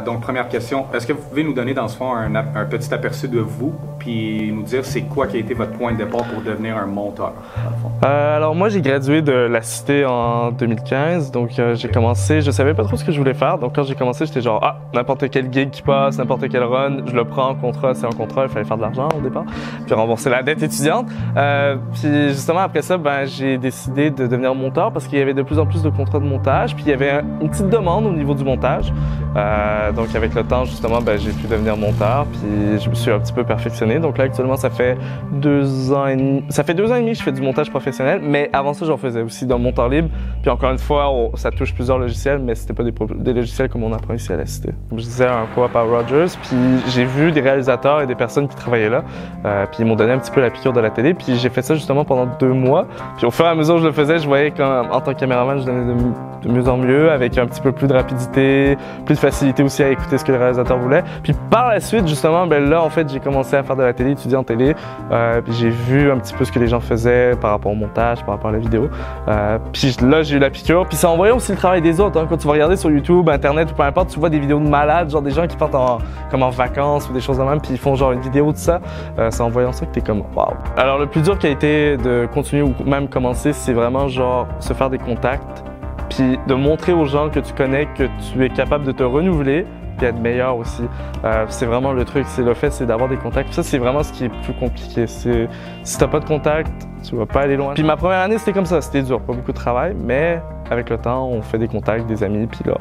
Donc, première question, est-ce que vous pouvez nous donner dans ce fond un petit aperçu de vous, puis nous dire c'est quoi qui a été votre point de départ pour devenir un monteur, dans le fond? Alors moi, j'ai gradué de la Cité en 2015, donc j'ai commencé, je savais pas trop ce que je voulais faire, donc quand j'ai commencé, j'étais genre, n'importe quel gig qui passe, n'importe quel run, je le prends, contrat, c'est un contrat, il fallait faire de l'argent au départ, puis rembourser la dette étudiante. Puis justement, après ça, j'ai décidé de devenir monteur parce qu'il y avait de plus en plus de contrats de montage, puis il y avait une petite demande au niveau du montage. Donc avec le temps, justement, j'ai pu devenir monteur, puis je me suis un petit peu perfectionné. Donc là, actuellement, ça fait 2 ans et demi. Ça fait 2 ans et demi que je fais du montage professionnel, mais avant ça, j'en faisais aussi dans mon temps libre. Puis encore une fois, ça touche plusieurs logiciels, mais c'était pas des logiciels comme on apprend ici à la Cité. Je disais un co-op à Rogers, puis j'ai vu des réalisateurs et des personnes qui travaillaient là, puis ils m'ont donné un petit peu la piqûre de la télé, puis j'ai fait ça justement pendant 2 mois. Puis au fur et à mesure que je le faisais, je voyais qu'en tant que caméraman, je donnais de mieux en mieux, avec un petit peu plus de rapidité, plus de facilité aussi à écouter ce que le réalisateur voulait. Puis par la suite, justement, là, en fait, j'ai commencé à faire de la télé, étudier en télé. Puis j'ai vu un petit peu ce que les gens faisaient par rapport au montage, par rapport à la vidéo. Puis là, j'ai eu la piqûre. Puis ça envoyait aussi le travail des autres. Hein. Quand tu vas regarder sur YouTube, Internet ou peu importe, tu vois des vidéos de malades, genre des gens qui partent comme en vacances ou des choses de même, puis ils font genre une vidéo de ça. C'est en voyant ça que t'es comme waouh. Alors le plus dur qui a été de continuer ou même commencer, c'est vraiment genre se faire des contacts. Puis de montrer aux gens que tu connais que tu es capable de te renouveler puis être meilleur aussi. C'est vraiment le truc, c'est d'avoir des contacts. Puis ça, c'est vraiment ce qui est plus compliqué. Si t'as pas de contact, tu vas pas aller loin. Puis ma première année, c'était comme ça, c'était dur, pas beaucoup de travail, mais avec le temps, on fait des contacts, des amis, puis là,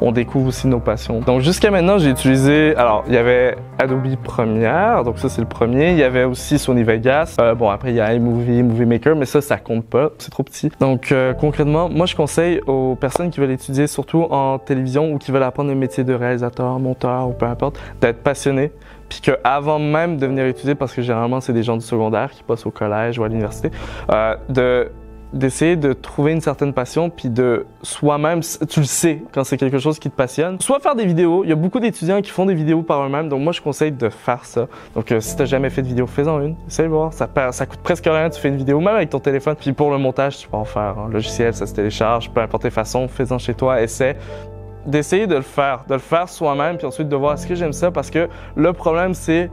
on découvre aussi nos passions. Donc jusqu'à maintenant, j'ai utilisé, alors il y avait Adobe Premiere, donc ça c'est le premier. Il y avait aussi Sony Vegas. Après il y a iMovie, Movie Maker, mais ça compte pas, c'est trop petit. Donc concrètement, moi je conseille aux personnes qui veulent étudier, surtout en télévision ou qui veulent apprendre le métier de réalisateur, monteur ou peu importe, d'être passionné. Puis qu'avant même de venir étudier, parce que généralement c'est des gens du secondaire qui passent au collège ou à l'université, d'essayer de trouver une certaine passion, puis de soi-même, tu le sais quand c'est quelque chose qui te passionne. Soit faire des vidéos, il y a beaucoup d'étudiants qui font des vidéos par eux-mêmes, donc moi je conseille de faire ça. Donc si t'as jamais fait de vidéo, fais-en une, essaye de voir, ça coûte presque rien, tu fais une vidéo même avec ton téléphone. Puis pour le montage, tu peux en faire un logiciel, ça se télécharge, peu importe les façons, fais-en chez toi, essaie d'essayer de le faire soi-même, puis ensuite de voir est-ce que j'aime ça, parce que le problème c'est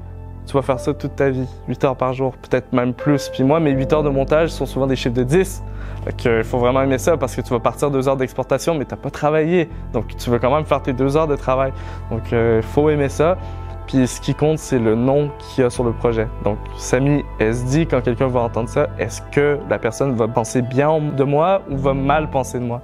tu vas faire ça toute ta vie, 8 heures par jour, peut-être même plus. Puis moi, mes 8 heures de montage sont souvent des chiffres de 10. Fait qu'il faut vraiment aimer ça parce que tu vas partir 2 heures d'exportation, mais tu n'as pas travaillé. Donc, tu veux quand même faire tes 2 heures de travail. Donc, il faut aimer ça. Puis, ce qui compte, c'est le nom qu'il y a sur le projet. Donc, Samy, elle se dit, quand quelqu'un va entendre ça, est-ce que la personne va penser bien de moi ou va mal penser de moi?